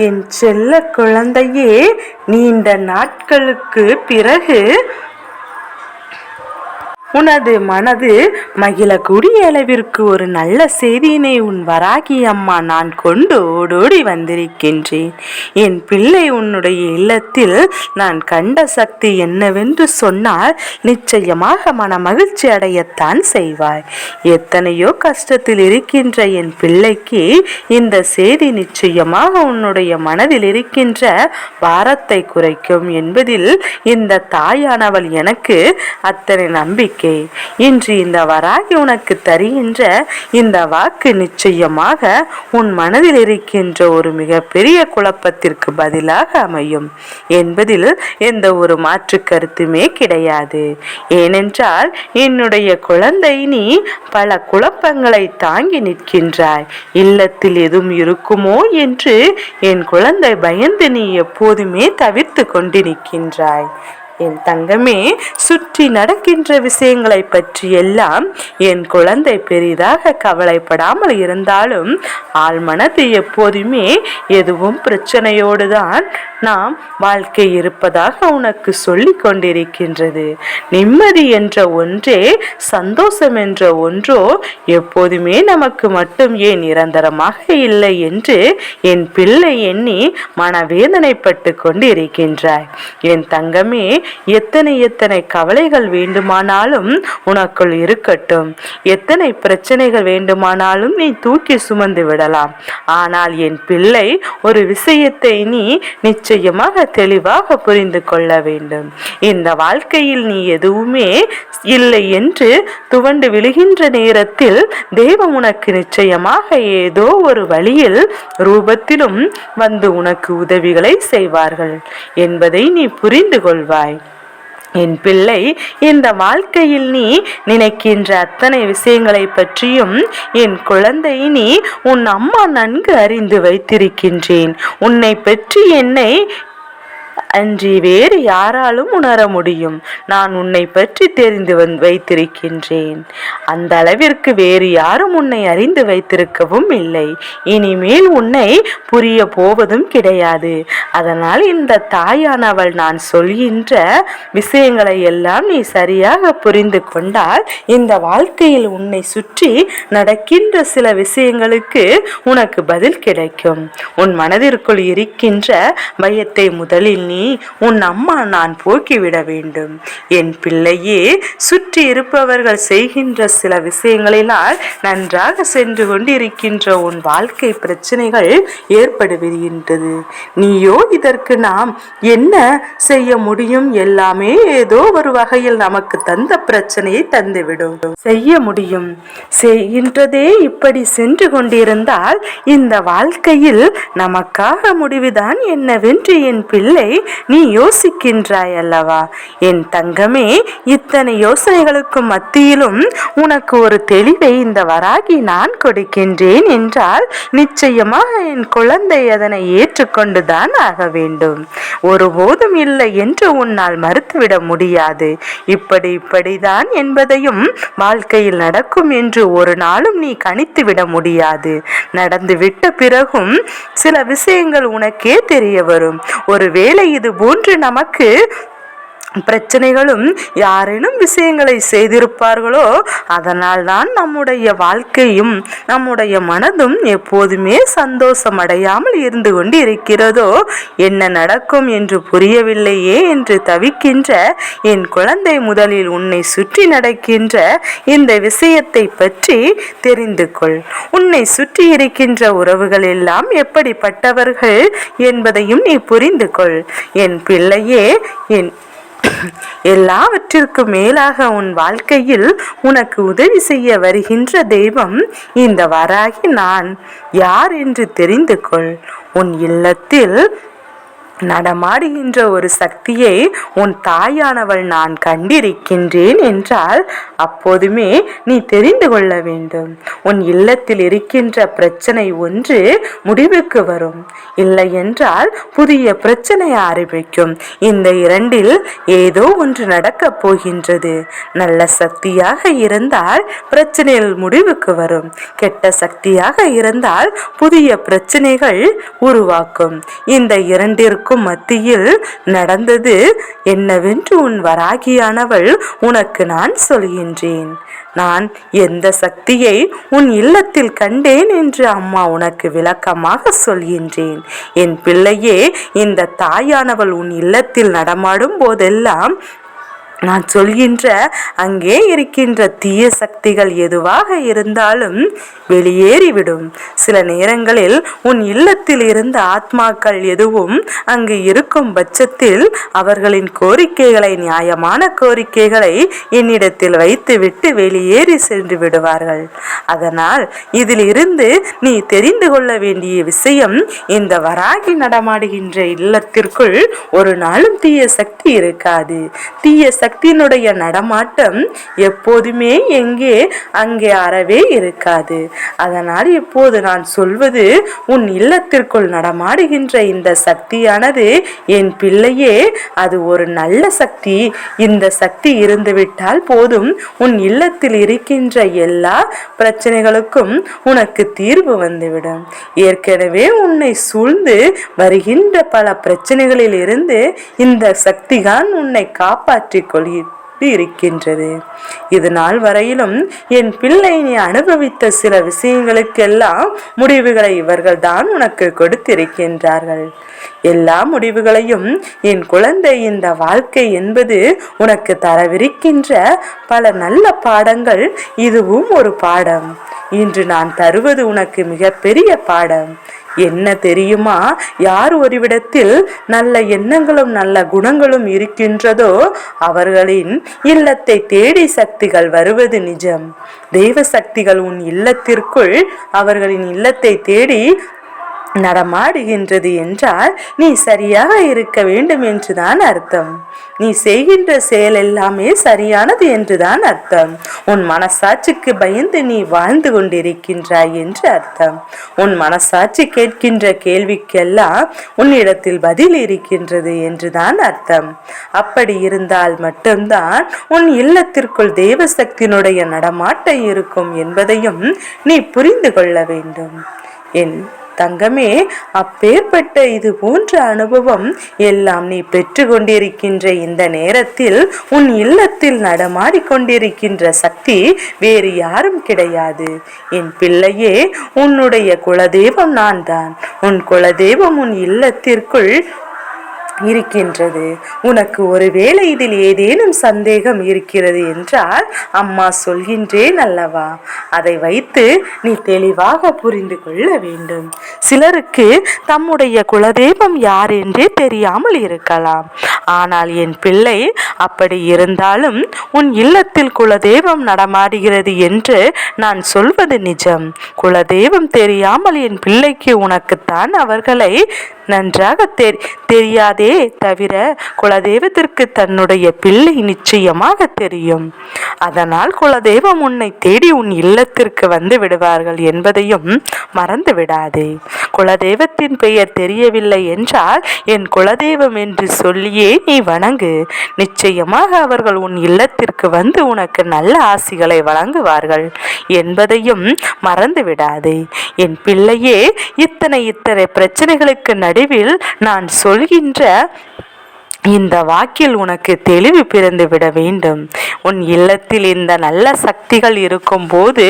என் செல்ல குழந்தையே, நீண்ட நாட்களுக்கு பிறகு உனது மனது மகிழக்கூடிய அளவிற்கு ஒரு நல்ல செய்தியினை உன் வராகி அம்மா நான் கொண்டு ஓடோடி வந்திருக்கின்றேன். என் பிள்ளை, உன்னுடைய இல்லத்தில் நான் கண்ட சக்தி என்னவென்று சொன்னால் நிச்சயமாக மன மகிழ்ச்சி அடையத்தான் செய்வாய். எத்தனையோ கஷ்டத்தில் இருக்கின்ற என் பிள்ளைக்கு இந்த செய்தி நிச்சயமாக உன்னுடைய மனதில் இருக்கின்ற பாரத்தை குறைக்கும் என்பதில் இந்த தாயானவள் எனக்கு அத்தனை நம்பிக்கை. இன்று இந்த வராகி உனக்கு தருகின்ற இந்த வாக்கு நிச்சயமாக உன் மனதில் இருக்கின்ற ஒரு மிகப்பெரிய குழப்பத்திற்கு பதிலாக அமையும் என்பதில் எந்த ஒரு மாற்று கருத்துமே கிடையாது. ஏனென்றால் என்னுடைய குழந்தை, நீ பல குழப்பங்களை தாங்கி நிற்கின்றாய். இல்லத்தில் எதுவும் இருக்குமோ என்று என் குழந்தை பயந்து நீ எப்போதுமே தவிர்த்து கொண்டு நிற்கின்றாய். என் தங்கமே, சுற்றி நடக்கின்ற விஷயங்களை பற்றி எல்லாம் என் குழந்தை பெரிதாக கவலைப்படாமல் இருந்தாலும் ஆழ்மனது எப்போதுமே எதுவும் பிரச்சனையோடுதான் நாம் வாழ்க்கை இருப்பதாக உனக்கு சொல்லி கொண்டிருக்கின்றது. நிம்மதி என்ற ஒன்றே, சந்தோஷம் என்ற ஒன்றோ எப்போதுமே நமக்கு மட்டும் ஏன் நிரந்தரமாக இல்லை என்று என் பிள்ளை எண்ணி மனவேதனைப்பட்டு கொண்டு இருக்கின்றாய். என் தங்கமே, எத்தனை எத்தனை கவலைகள் வேண்டுமானாலும் உனக்குள் இருக்கட்டும், எத்தனை பிரச்சனைகள் வேண்டுமானாலும் நீ தூக்கி சுமந்து விடலாம். ஆனால் என் பிள்ளை, ஒரு விஷயத்தை நீ நிச்சயமாக தெளிவாக புரிந்து கொள்ள வேண்டும். இந்த வாழ்க்கையில் நீ எதுவுமே இல்லை என்று துவண்டு விழுகின்ற நேரத்தில் தெய்வம் உனக்கு நிச்சயமாக ஏதோ ஒரு வழியில் ரூபத்திலும் வந்து உனக்கு உதவிகளை செய்வார்கள் என்பதை நீ புரிந்து கொள்வாய். என் பிள்ளை, இந்த வாழ்க்கையில் நீ நினைக்கின்ற அத்தனை விஷயங்களை பற்றியும் என் குழந்தை, நீ உன் அம்மா நன்கு அறிந்து வைத்திருக்கின்றேன். உன்னை பற்றி என்னை அன்றி வேறு யாராலும் உணர முடியும். நான் உன்னை பற்றி தெரிந்து வைத்திருக்கின்றேன். அந்த அளவிற்கு வேறு யாரும் உன்னை அறிந்து வைத்திருக்கவும் இல்லை. இனிமேல் உன்னை புரிய போவதும் கிடையாது. அதனால் இந்த தாயானவள் நான் சொல்கின்ற விஷயங்களை எல்லாம் நீ சரியாக புரிந்து கொண்டால் இந்த வாழ்க்கையில் உன்னை சுற்றி நடக்கின்ற சில விஷயங்களுக்கு உனக்கு பதில் கிடைக்கும். உன் மனதிற்குள் இருக்கின்ற பயத்தை முதலில் நீ உன் அம்மா நான் போக்கிவிட வேண்டும். என் பிள்ளையே, சுற்றி இருப்பவர்கள் செய்கின்ற சில விஷயங்களினால் நன்றாக சென்று கொண்டிருக்கின்ற உன் வாழ்க்கை பிரச்சனைகள் ஏற்படுகின்றது. நீயோ இதற்கு நாம் என்ன செய்ய முடியும்? எல்லாமே ஏதோ ஒரு வகையில் நமக்கு தந்த பிரச்சனையை தந்துவிடும். செய்ய முடியும், செய்கின்றதே இப்படி சென்று கொண்டிருந்தால் இந்த வாழ்க்கையில் நமக்காக முடிவுதான் என்னவென்று என் பிள்ளை நீ யோசிக்கின்றாய் அல்லவா? என் தங்கமே, இத்தனை யோசனைகளுக்கு மத்தியிலும் உனக்கு ஒரு தெளிவை இந்த வராகி நான் கொடுக்கின்றேன் என்றால் நிச்சயமாக என் குழந்தை அதனை ஏற்றுக்கொண்டுதான் ஆக வேண்டும். ஒருபோதும் இல்லை என்று உன்னால் மறுத்துவிட முடியாது. இப்படிதான் என்பதையும் வாழ்க்கையில் நடக்கும் என்று ஒரு நாளும் நீ கணித்துவிட முடியாது. நடந்துவிட்ட பிறகும் சில விஷயங்கள் உனக்கே தெரிய வரும். ஒருவேளை இது போன்று நமக்கு பிரச்சனைகளும் யாரேனும் விஷயங்களை செய்திருப்பார்களோ அதனால் தான் நம்முடைய வாழ்க்கையும் நம்முடைய மனதும் எப்போதுமே சந்தோஷம் அடையாமல் இருந்து கொண்டு இருக்கிறதோ. என்ன நடக்கும் என்று புரியவில்லையே என்று தவிக்கின்ற என் குழந்தை, முதலில் உன்னை சுற்றி நடக்கின்ற இந்த விஷயத்தை பற்றி தெரிந்து கொள். உன்னை சுற்றி இருக்கின்ற உறவுகள் எல்லாம் எப்படிப்பட்டவர்கள் என்பதையும் நீ புரிந்து கொள். என் பிள்ளையே, எல்லாவற்றிற்கும் மேலாக உன் வாழ்க்கையில் உனக்கு உதவி செய்ய வருகின்ற தெய்வம் இந்த வராகி நான் யார் என்று தெரிந்து கொள். உன் இல்லத்தில் நடமாடுகின்ற ஒரு சக்தியை உன் தாயானவள் நான் கண்டிருக்கின்றேன் என்றால் அப்போதுமே நீ தெரிந்து கொள்ள வேண்டும். உன் இல்லத்தில் இருக்கின்ற பிரச்சனை ஒன்று முடிவுக்கு வரும், இல்லை என்றால் புதிய பிரச்சனை ஆரம்பிக்கும். இந்த இரண்டில் ஏதோ ஒன்று நடக்கப் போகின்றது. நல்ல சக்தியாக இருந்தால் பிரச்சனைகள் முடிவுக்கு வரும், கெட்ட சக்தியாக இருந்தால் புதிய பிரச்சனைகள் உருவாக்கும். இந்த இரண்டிற்கும் மத்தியில் நடந்தது என்னவென்று உன் வராகியானவள் உனக்கு நான் சொல்கின்றேன். நான் எந்த சக்தியை உன் இல்லத்தில் கண்டேன் என்று அம்மா உனக்கு விளக்கமாக சொல்கின்றேன். என் பிள்ளையே, இந்த தாயானவள் உன் இல்லத்தில் நடமாடும் போதெல்லாம் நான் சொல்கின்ற அங்கே இருக்கின்ற தீய சக்திகள் எதுவாக இருந்தாலும் வெளியேறிவிடும். சில நேரங்களில் உன் இல்லத்தில் இருந்த ஆத்மாக்கள் எதுவும் அங்கு இருக்கும் பட்சத்தில் அவர்களின் கோரிக்கைகளை, நியாயமான கோரிக்கைகளை என்னிடத்தில் வைத்துவிட்டு வெளியேறி சென்று விடுவார்கள். அதனால் இதில் இருந்து நீ தெரிந்து கொள்ள வேண்டிய விஷயம், இந்த வராகி நடமாடுகின்ற இல்லத்திற்குள் ஒரு நாளும் தீய சக்தி இருக்காது. தீய சக்தியினுடைய நடமாட்டம் எப்போதுமே அங்கே அறவே இருக்காது. அதனால் இப்போது நான் சொல்வது, உன் இல்லத்திற்குள் நடமாடுகின்ற இந்த சக்தியானது என் பிள்ளையே, அது ஒரு நல்ல சக்தி. இந்த சக்தி இருந்துவிட்டால் போதும், உன் இல்லத்தில் இருக்கின்ற எல்லா பிரச்சனைகளுக்கும் உனக்கு தீர்வு வந்துவிடும். ஏற்கனவே உன்னை சூழ்ந்து வருகின்ற பல பிரச்சனைகளில் இருந்து இந்த சக்திதான் உன்னை காப்பாற்றிக் இருக்கின்றது. இது நாள் வரையிலும் என் பிள்ளை நீ அனுபவித்த சில விஷயங்களுக்கெல்லாம் முடிவுகளை இவர்கள் தான் உனக்கு கொடுத்திருக்கின்றார்கள். எல்லா முடிவுகளையும் என் குழந்தை, இந்த வாழ்க்கை என்பது உனக்கு தரவிருக்கின்ற பல நல்ல பாடங்கள், இதுவும் ஒரு பாடம். இன்று நான் தருவது உனக்கு மிகப்பெரிய பாடம். என்ன தெரியுமா? யார் ஒருவிடத்தில் நல்ல எண்ணங்களும் நல்ல குணங்களும் இருக்கின்றதோ அவர்களின் இல்லத்தை தேடி சக்திகள் வருவது நிஜம். தெய்வ சக்திகள் உன் இல்லத்திற்குள் அவர்களின் இல்லத்தை தேடி நடமாடுகின்றது என்றால் நீ சரியாக இருக்க வேண்டும் என்றுதான் அர்த்தம். நீ செய்கின்ற செயல் எல்லாமே சரியானது என்றுதான் அர்த்தம். உன் மனசாட்சிக்கு பயந்து நீ வாழ்ந்து கொண்டிருக்கின்றாய் என்று அர்த்தம். உன் மனசாட்சி கேட்கின்ற கேள்விக்கெல்லாம் உன்னிடத்தில் பதில் இருக்கின்றது என்றுதான் அர்த்தம். அப்படி இருந்தால் மட்டும்தான் உன் இல்லத்திற்குள் தேவசக்தியினுடைய நடமாட்டம் இருக்கும் என்பதையும் நீ புரிந்து கொள்ள வேண்டும். என் தங்கமே, அப்பேற்பட்ட இது போன்ற அனுபவம் எல்லாம் நீ பெற்று கொண்டிருக்கின்ற இந்த நேரத்தில் உன் இல்லத்தில் நடமாடிக்கொண்டிருக்கின்ற சக்தி வேறு யாரும் கிடையாது. என் பிள்ளையே, உன்னுடைய குலதெய்வம் நான் தான். உன் குலதெய்வம் உன் இல்லத்திற்குள் இருக்கின்றது. உனக்கு ஒருவேளை இதில் ஏதேனும் சந்தேகம் இருக்கிறது என்றால் அம்மா சொல்கின்றேன் அல்லவா, அதை வைத்து நீ தெளிவாக புரிந்து கொள்ள வேண்டும். சிலருக்கு தம்முடைய குலதெய்வம் யார் என்றே தெரியாமல் இருக்கலாம். ஆனால் என் பிள்ளை, அப்படி இருந்தாலும் உன் இல்லத்தில் குலதெய்வம் நடமாடுகிறது என்று நான் சொல்வது நிஜம். குலதெய்வம் தெரியாமல் என் பிள்ளைக்கு உனக்குத்தான் அவர்களை நன்றாக தெரியாதே தவிர குலதெய்வத்திற்கு தன்னுடைய பிள்ளை நிச்சயமாக தெரியும். அதனால் குலதெய்வம் உன்னை தேடி உன் இல்லத்திற்கு வந்து விடுவார்கள் என்பதையும் மறந்து விடாதே. குலதெய்வத்தின் பெயர் தெரியவில்லை என்றால் என் குலதெய்வம் என்று சொல்லியே நீ வணங்கு. நிச்சயமாக அவர்கள் உன் இல்லத்திற்கு வந்து உனக்கு நல்ல ஆசிகளை வழங்குவார்கள் என்பதையும் மறந்து விடாதே. என் பிள்ளையே, இத்தனை பிரச்சனைகளுக்கு நடுவில் நான் சொல்கின்ற இந்த வாக்கில் உனக்கு தெளிவு பிறந்து விட வேண்டும். உன் இல்லத்தில் இந்த நல்ல சக்திகள் இருக்கும் போது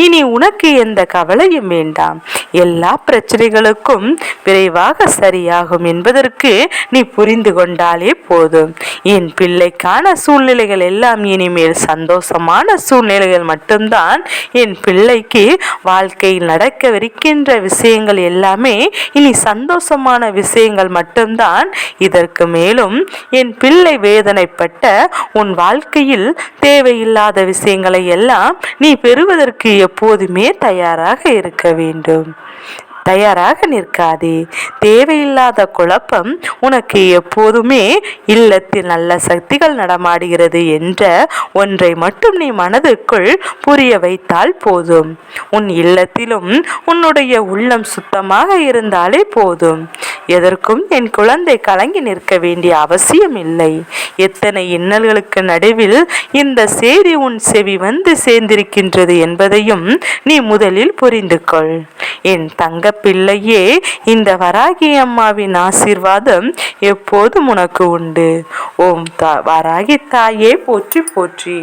இனி உனக்கு எந்த கவலையும் வேண்டாம். எல்லா பிரச்சனைகளுக்கும் விரைவாக சரியாகும் என்பதற்கு நீ புரிந்து கொண்டாலே போதும். என் பிள்ளைக்கான சூழ்நிலைகள் எல்லாம் இனிமேல் சந்தோஷமான சூழ்நிலைகள் மட்டும்தான். என் பிள்ளைக்கு வாழ்க்கையில் நடக்கவிருக்கின்ற விஷயங்கள் எல்லாமே இனி சந்தோஷமான விஷயங்கள் மட்டும்தான். இதற்கு மேலும் என் பிள்ளை வேதனைப்பட்ட உன் வாழ்க்கையில் தேவையில்லாத விஷயங்களை எல்லாம் நீ பெறுவதற்கு எப்போதுமே தயாராக இருக்க வேண்டும். தயாராக நிற்காதே. தேவையில்லாத குழப்பம். உனக்கு எப்போதுமே இல்லத்தில் நல்ல சக்திகள் நடமாடுகிறது என்ற ஒன்றை மட்டும் நீ மனதுக்குள் புரிய வைத்தால் போதும். உன் இல்லத்திலும் உன்னுடைய உள்ளம் சுத்தமாக இருந்தாலே போதும். எதற்கும் என் குழந்தை கலங்கி நிற்க வேண்டிய அவசியம் இல்லை. எத்தனை இன்னல்களுக்கு நடுவில் இந்த செய்தி உன் செவி வந்து சேர்ந்திருக்கின்றது என்பதையும் நீ முதலில் புரிந்து கொள். என் தங்க பிள்ளையே, இந்த வராகி அம்மாவின் ஆசீர்வாதம் எப்போதும் உனக்கு உண்டு. ஓம் வராகி தாயே போற்றி போற்றி.